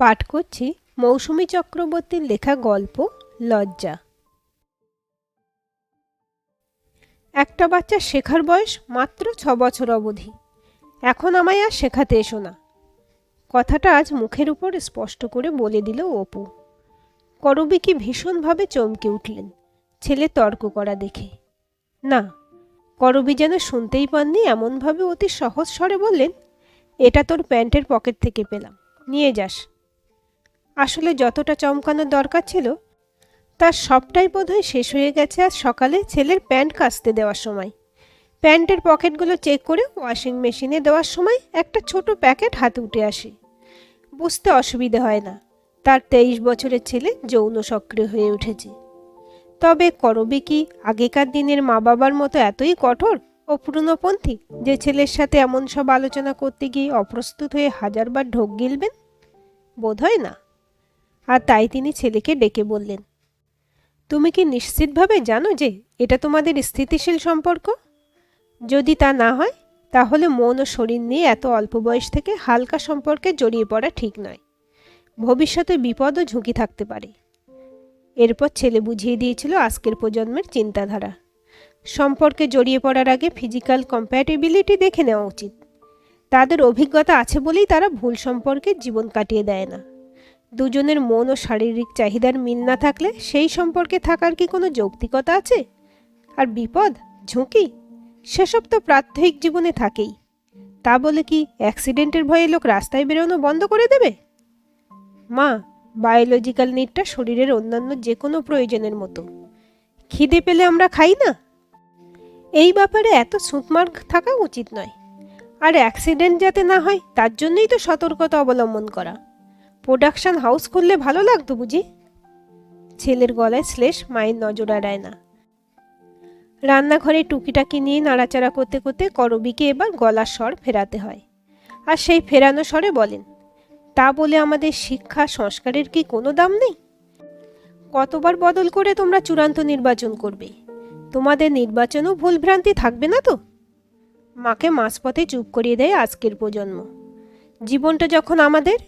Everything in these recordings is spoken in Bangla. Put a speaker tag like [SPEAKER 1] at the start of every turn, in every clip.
[SPEAKER 1] পাঠ করছি মৌসুমী চক্রবর্তীর লেখা গল্প লজ্জা। একটা বাচ্চার শেখার বয়স মাত্র 6 বছর অবধি। এখন আমায় আর শেখাতে এসো না। কথাটা আজ মুখের উপর স্পষ্ট করে বলে দিল অপু। করবী কি ভীষণভাবে চমকে উঠলেন ছেলে তর্ক করা দেখে। না, করবী যেন শুনতেই পাননি, এমনভাবে অতি সহজ স্বরে বললেন, এটা তোর প্যান্টের পকেট থেকে পেলাম, নিয়ে যাস। আসলে যতটা চমকানোর দরকার ছিল তার সবটাই বোধহয় শেষ হয়ে গেছে আজ সকালে ছেলের প্যান্ট কাচতে দেওয়ার সময়। প্যান্টের পকেটগুলো চেক করে ওয়াশিং মেশিনে দেওয়ার সময় একটা ছোট প্যাকেট হাতে উঠে আসে। বুঝতে অসুবিধে হয় না তার 23 বছরের ছেলে যৌন সক্রিয় হয়ে উঠেছে। তবে করবী কি আগেকার দিনের মা বাবার মতো এতই কঠোর ও পুরনোপন্থী যে ছেলের সাথে এমন সব আলোচনা করতে গিয়ে অপ্রস্তুত হয়ে হাজারবার ঢোক গিলবেন? বোধহয় না। আর তাই তিনি ছেলেকে ডেকে বললেন, তুমি কি নিশ্চিতভাবে জানো যে এটা তোমাদের স্থিতিশীল সম্পর্ক? যদি তা না হয় তাহলে মন ও শরীর নিয়ে এত অল্প বয়স থেকে হালকা সম্পর্কে জড়িয়ে পড়া ঠিক নয়। ভবিষ্যতে বিপদ ও ঝুঁকি থাকতে পারে। এরপর ছেলে বুঝিয়ে দিয়েছিল আজকের প্রজন্মের চিন্তাধারা। সম্পর্কে জড়িয়ে পড়ার আগে ফিজিক্যাল কম্প্যাটিবিলিটি দেখে নেওয়া উচিত। তাদের অভিজ্ঞতা আছে বলেই তারা ভুল সম্পর্কে জীবন কাটিয়ে দেয় না। দুজনের মন ও শারীরিক চাহিদার মিল না থাকলে সেই সম্পর্কে থাকার কি কোনো যৌক্তিকতা আছে? আর বিপদ, ঝুঁকি, সেসব তো প্রাত্যহিক জীবনে থাকেই। তা বলে কি অ্যাক্সিডেন্টের ভয়ে লোক রাস্তায় বেরোনো বন্ধ করে দেবে? মা, বায়োলজিক্যাল নিডটা শরীরের অন্যান্য যে কোনো প্রয়োজনের মতো। খিদে পেলে আমরা খাই না? এই ব্যাপারে এত ছুঁতমার থাকা উচিত নয়। আর অ্যাক্সিডেন্ট যাতে না হয় তার জন্যই তো সতর্কতা অবলম্বন করা। প্রোডাকশন হাউস খুললে ভালো লাগতো বুঝি? ছেলের গলায় শ্লেষ মায়ের নজর এড়ায় না। রান্নাঘরে টুকিটাকি নিয়ে নাড়াচাড়া করতে করতে করবীকে এবার গলার স্বর ফেরাতে হয়। আর সেই ফেরানো স্বরে বলেন, তা বলে আমাদের শিক্ষা সংস্কারের কি কোনো দাম নেই? কতবার বদল করে তোমরা চূড়ান্ত নির্বাচন করবে? তোমাদের নির্বাচনও ভুলভ্রান্তি থাকবে না তো? মাকে মাঝপথে চুপ করিয়ে দেয় আজকের প্রজন্ম। জীবনটা যখন আমাদের,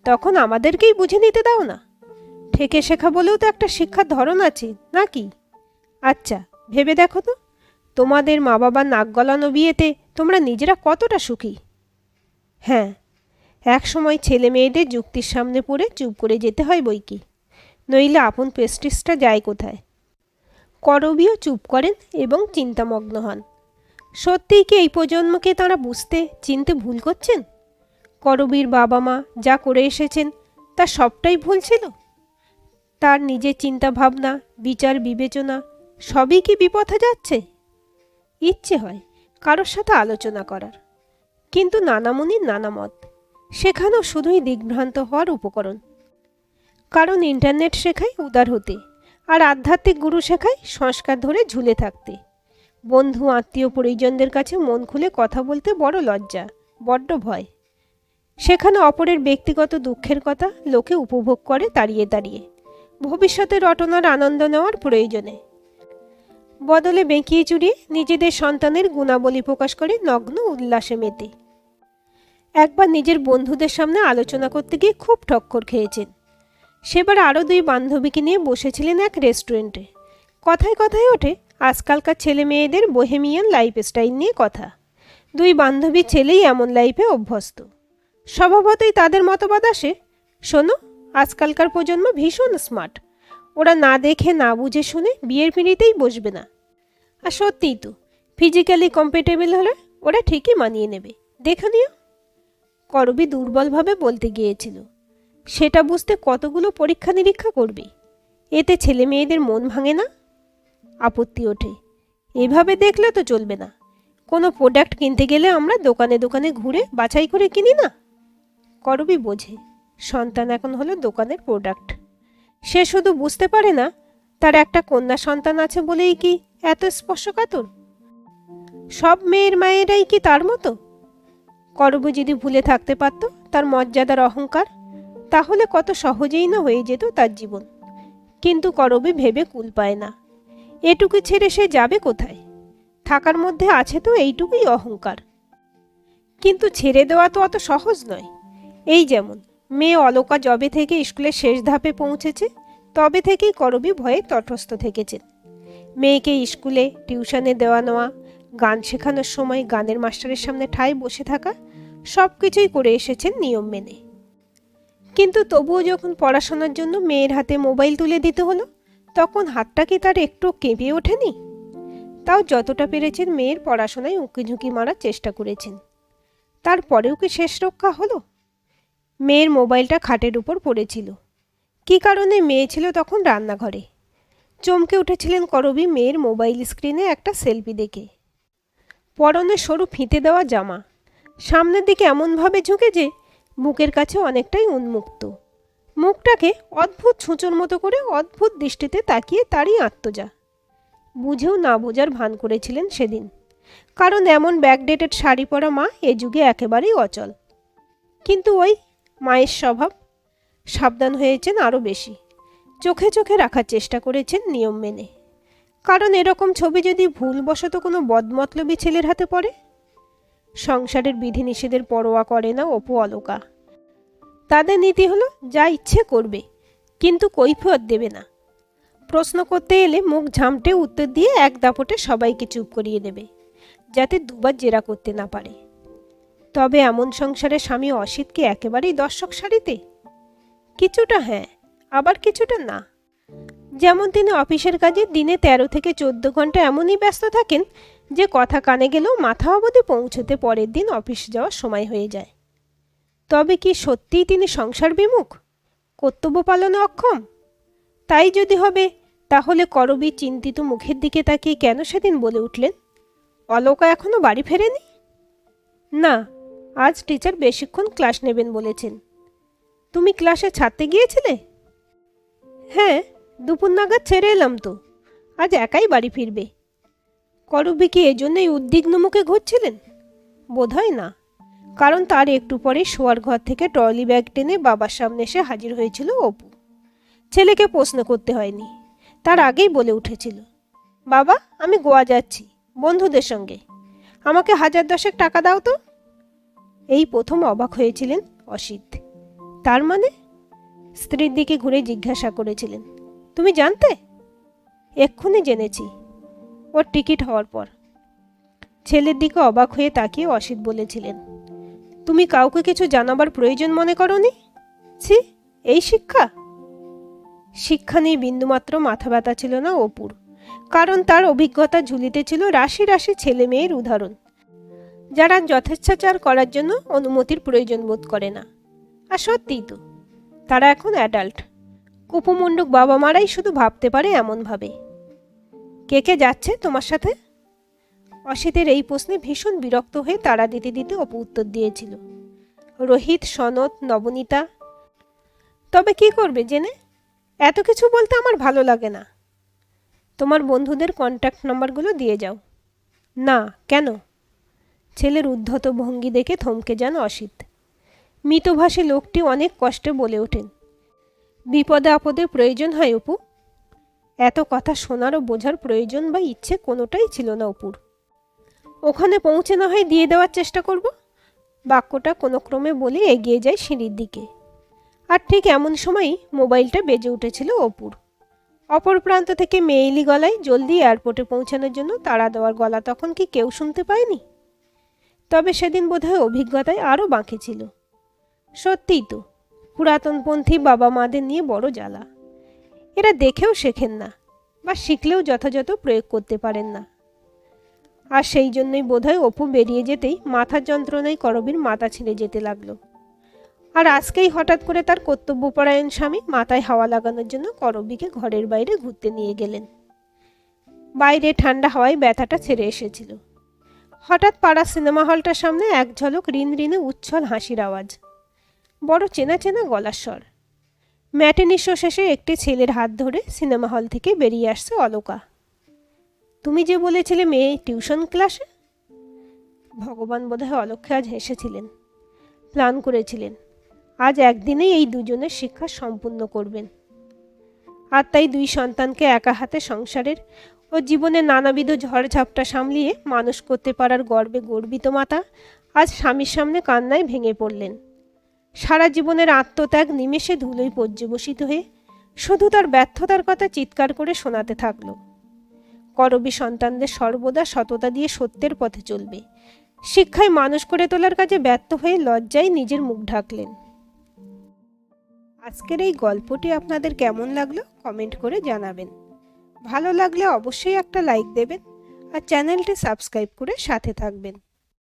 [SPEAKER 1] তখন আমাদেরকেই বুঝে নিতে দাও না। ঠেকে শেখা বলেও তো একটা শিক্ষার ধরন আছে নাকি? আচ্ছা, ভেবে দেখো তো, তোমাদের মা বাবার নাক গলানো বিয়েতে তোমরা নিজেরা কতটা সুখী? হ্যাঁ, এক সময় ছেলে মেয়েদের যুক্তির সামনে পড়ে চুপ করে যেতে হয় বই কি, নইলে আপন প্রেস্টিজটা যায় কোথায়? করবীও চুপ করেন এবং চিন্তামগ্ন হন। সত্যিই কি এই প্রজন্মকে তাঁরা বুঝতে চিনতে ভুল করছেন? করবীর বাবা মা যা করে এসেছেন তা সবটাই ভুল ছিল? তার নিজের চিন্তা ভাবনা, বিচার বিবেচনা সবই কি বিপথে যাচ্ছে? ইচ্ছে হয় কারোর সাথে আলোচনা করার, কিন্তু নানা মুনির নানা মত, সেখানেও শুধুই দিগ্ভ্রান্ত হওয়ার উপকরণ। কারণ ইন্টারনেট শেখায় উদার হতে, আর আধ্যাত্মিক গুরু শেখায় সংস্কার ধরে ঝুলে থাকতে। বন্ধু আত্মীয় পরিজনদের কাছে মন খুলে কথা বলতে বড় লজ্জা, বড্ড ভয়। সেখানে অপরের ব্যক্তিগত দুঃখের কথা লোকে উপভোগ করে দাঁড়িয়ে দাঁড়িয়ে, ভবিষ্যতের রটনার আনন্দ নেওয়ার প্রয়োজনে। বদলে বেঁকিয়ে চুরিয়ে নিজেদের সন্তানের গুণাবলী প্রকাশ করে নগ্ন উল্লাসে মেতে। একবার নিজের বন্ধুদের সামনে আলোচনা করতে গিয়ে খুব ঠক্কর খেয়েছেন। সেবার আরও 2 বান্ধবীকে নিয়ে বসেছিলেন এক রেস্টুরেন্টে। কথায় কথায় ওঠে আজকালকার ছেলে মেয়েদের বোহেমিয়ান লাইফস্টাইল নিয়ে কথা। 2 বান্ধবীর ছেলেই এমন লাইফে অভ্যস্ত। স্বভাবতই তাদের মতবাদ আসে, শোনো, আজকালকার প্রজন্ম ভীষণ স্মার্ট। ওরা না দেখে না বুঝে শুনে বিয়ের পিঁড়িতেই বসবে না। আর সত্যিই তো, ফিজিক্যালি কম্প্যাটেবল হলে ওরা ঠিকই মানিয়ে নেবে, দেখে নিও। করবী দুর্বলভাবে বলতে গিয়েছিল, সেটা বুঝতে কতগুলো পরীক্ষা নিরীক্ষা করবে, এতে ছেলে মেয়েদের মন ভাঙে না? আপত্তি ওঠে, এভাবে দেখলে তো চলবে না। কোনো প্রোডাক্ট কিনতে গেলে আমরা দোকানে দোকানে ঘুরে বাছাই করে কিনি না? করবী বোঝে সন্তান এখন হলো দোকানের প্রোডাক্ট। সে শুধু বুঝতে পারে না তার একটা কন্যা সন্তান আছে বলেই কি এত স্পর্শকাতর। সব মেয়ের মায়েরাই কি তার মতো? করবী যদি ভুলে থাকতে পারত তার মর্যাদার অহংকার, তাহলে কত সহজেই না হয়ে যেত তার জীবন। কিন্তু করবী ভেবে কুল পায় না, এটুকু ছেড়ে সে যাবে কোথায়? থাকার মধ্যে আছে তো এইটুকুই অহংকার। কিন্তু ছেড়ে দেওয়া তো অত সহজ নয়। এই যেমন মেয়ে অলকা যবে থেকে স্কুলের শেষ ধাপে পৌঁছেছে তবে থেকেই করবী ভয়ে তটস্থ থেকেছেন। মেয়েকে স্কুলে টিউশনে দেওয়া নেওয়া, গান শেখানোর সময় গানের মাস্টারের সামনে ঠায় বসে থাকা, সব কিছুই করে এসেছেন নিয়ম মেনে। কিন্তু তবুও যখন পড়াশোনার জন্য মেয়ের হাতে মোবাইল তুলে দিতে হলো, তখন হাতটা কি তার একটু কেঁপে ওঠেনি? তাও যতটা পেরেছেন মেয়ের পড়াশোনায় উঁকিঝুঁকি মারার চেষ্টা করেছেন। তারপরেও কি শেষ রক্ষা হলো? মেয়ের মোবাইলটা খাটের উপর পড়েছিল। কী কারণে মেয়ে ছিল তখন রান্নাঘরে। চমকে উঠেছিলেন করবী মেয়ের মোবাইল স্ক্রিনে একটা সেলফি দেখে। পরনে সরু ফিতে দেওয়া জামা, সামনের দিকে এমনভাবে ঝুঁকে যে বুকের কাছে অনেকটাই উন্মুক্ত। মুখটাকে অদ্ভুত ছুঁচোর মতো করে অদ্ভুত দৃষ্টিতে তাকিয়ে তারই আত্মজা। বুঝেও না বোঝার ভান করেছিলেন সেদিন, কারণ এমন ব্যাকডেটেড শাড়ি পরা মা এ যুগে একেবারেই অচল। কিন্তু ওই মায়ের স্বভাব, সাবধান হয়েছেন আরও বেশি। চোখে চোখে রাখার চেষ্টা করেছেন নিয়ম মেনে, কারণ এরকম ছবি যদি ভুলবশত কোনো বদমতলবী ছেলের হাতে পড়ে। সংসারের বিধিনিষেধের পরোয়া করে না অপু অলকা। তাদের নীতি হলো যা ইচ্ছে করবে, কিন্তু কৈফিয়ত দেবে না। প্রশ্ন করতে এলে মুখ ঝামটে উত্তর দিয়ে এক দাপটে সবাইকে চুপ করিয়ে দেবে, যাতে দুবার জেরা করতে না পারে। তবে এমন সংসারে স্বামী অসিত কি একেবারেই দর্শক সারিতে? কিছুটা হ্যাঁ, আবার কিছুটা না। যেমন তিনি অফিসের কাজে দিনে 13 থেকে 14 ঘন্টা এমনই ব্যস্ত থাকেন যে কথা কানে গেলেও মাথা অবধি পৌঁছতে পরের দিন অফিস যাওয়ার সময় হয়ে যায়। তবে কি সত্যিই তিনি সংসার বিমুখ, কর্তব্য পালনে অক্ষম? তাই যদি হবে, তাহলে করবী চিন্তিত মুখের দিকে তাকিয়ে কেন সেদিন বলে উঠলেন, অলকা এখনো বাড়ি ফেরেনি? না, আজ টিচার বেশিক্ষণ ক্লাস নেবেন বলেছেন। তুমি ক্লাসে ছাড়তে গিয়েছিলে? হ্যাঁ, দুপুর নাগাদ ছেড়ে এলাম তো। আজ একাই বাড়ি ফিরবে। করবী কি এজন্যই উদ্বিগ্ন মুখে ঘুরছিলেন? বোধহয় না, কারণ তার একটু পরে শোয়ার ঘর থেকে ট্রলি ব্যাগ টেনে বাবার সামনে এসে হাজির হয়েছিল অপু। ছেলেকে প্রশ্ন করতে হয়নি, তার আগেই বলে উঠেছিল, বাবা আমি গোয়া যাচ্ছি বন্ধুদের সঙ্গে, আমাকে 1010 টাকা দাও তো। এই প্রথম অবাক হয়েছিলেন অসিত। তার মানে? স্ত্রীর দিকে ঘুরে জিজ্ঞাসা করেছিলেন, তুমি জানতে? এক্ষুনি জেনেছি, ওর টিকিট হওয়ার পর। ছেলের দিকে অবাক হয়ে তাকিয়ে অসিত বলেছিলেন, তুমি কাউকে কিছু জানাবার প্রয়োজন মনে করনি? ছি, এই শিক্ষা! শিক্ষা নিয়ে বিন্দুমাত্র মাথা ব্যথা ছিল না অপুর, কারণ তার অভিজ্ঞতা ঝুলিতে ছিল রাশি রাশি ছেলে মেয়ের উদাহরণ, যারা যথেচ্ছাচার করার জন্য অনুমতির প্রয়োজন বোধ করে না। আর সত্যিই তো, তারা এখন অ্যাডাল্ট। কুপমণ্ডুক বাবা মারাই শুধু ভাবতে পারে এমনভাবে। কে কে যাচ্ছে তোমার সাথে? অসিতের এই প্রশ্নে ভীষণ বিরক্ত হয়ে তাড়া দিতে দিতে অপু উত্তর দিয়েছিল, রোহিত, সনদ, নবনীতা। তবে কি করবে জেনে? এত কিছু বলতে আমার ভালো লাগে না। তোমার বন্ধুদের কন্ট্যাক্ট নাম্বারগুলো দিয়ে যাও। না, কেন? ছেলের উদ্ধত ভঙ্গি দেখে থমকে যান অসিত। মৃতভাষী লোকটি অনেক কষ্টে বলে ওঠেন, বিপদে আপদে প্রয়োজন হয় অপু। এত কথা শোনার ও বোঝার প্রয়োজন বা ইচ্ছে কোনোটাই ছিল না অপুর। ওখানে পৌঁছে না হয় দিয়ে দেওয়ার চেষ্টা করব, বাক্যটা কোনো ক্রমে বলে এগিয়ে যায় সিঁড়ির দিকে। আর ঠিক এমন সময়ই মোবাইলটা বেজে উঠেছিল অপুর। অপর প্রান্ত থেকে মেয়েলি গলায় জলদি এয়ারপোর্টে পৌঁছানোর জন্য তাড়া দেওয়ার গলা তখন কি কেউ শুনতে পায়নি? তবে সেদিন বোধহয় অভিজ্ঞতায় আরও বাকি ছিল। সত্যিই তো, পুরাতনপন্থী বাবা মাদের নিয়ে বড় জ্বালা। এরা দেখেও শেখেন না, বা শিখলেও যথাযথ প্রয়োগ করতে পারেন না। আর সেই জন্যই বোধহয় অপু বেরিয়ে যেতেই মাথার যন্ত্রণায় করবীর মাথা ছিঁড়ে যেতে লাগলো। আর আজকেই হঠাৎ করে তার কর্তব্যপরায়ণ স্বামী মাথায় হাওয়া লাগানোর জন্য করবীকে ঘরের বাইরে ঘুরতে নিয়ে গেলেন। বাইরে ঠান্ডা হাওয়ায় ব্যথাটা ছেড়ে এসেছিল। হঠাৎ পাড়া সিনেমা হলটার সামনে এক ঝলক রিনরিনে উচ্ছল হাসির আওয়াজ, বড় চেনা চেনা গলার স্বর। ম্যাটিনি শো শেষে একটি ছেলের হাত ধরে সিনেমা হল থেকে বেরিয়ে আসছে অলকা। তুমি যে বলেছিলে মেয়ে টিউশন ক্লাসে? ভগবান বোধহয় অলক্ষে আজ হেসেছিলেন। প্ল্যান করেছিলেন আজ একদিনেই এই দুজনের শিক্ষা সম্পূর্ণ করবেন। আর তাই দুই সন্তানকে একা হাতে সংসারের ও জীবনের নানাবিধ ঝড়ঝাপটা সামলিয়ে মানুষ করতে পারার গর্বে গর্বিত মাতা আজ স্বামীর সামনে কান্নায় ভেঙে পড়লেন। সারা জীবনের আত্মত্যাগ নিমেষে ধুলোয় পর্যবসিত হয়ে শুধু তার ব্যর্থতার কথা চিৎকার করে শোনাতে থাকল। করবী সন্তানদের সর্বদা সততা দিয়ে সত্যের পথে চলবে, শিক্ষায় মানুষ করে তোলার কাজে ব্যর্থ হয়ে লজ্জায় নিজের মুখ ঢাকলেন। আজকের এই গল্পটি আপনাদের কেমন লাগলো কমেন্ট করে জানাবেন। ভালো লাগলে অবশ্যই একটা লাইক দেবেন আর চ্যানেলটি সাবস্ক্রাইব করে সাথে থাকবেন।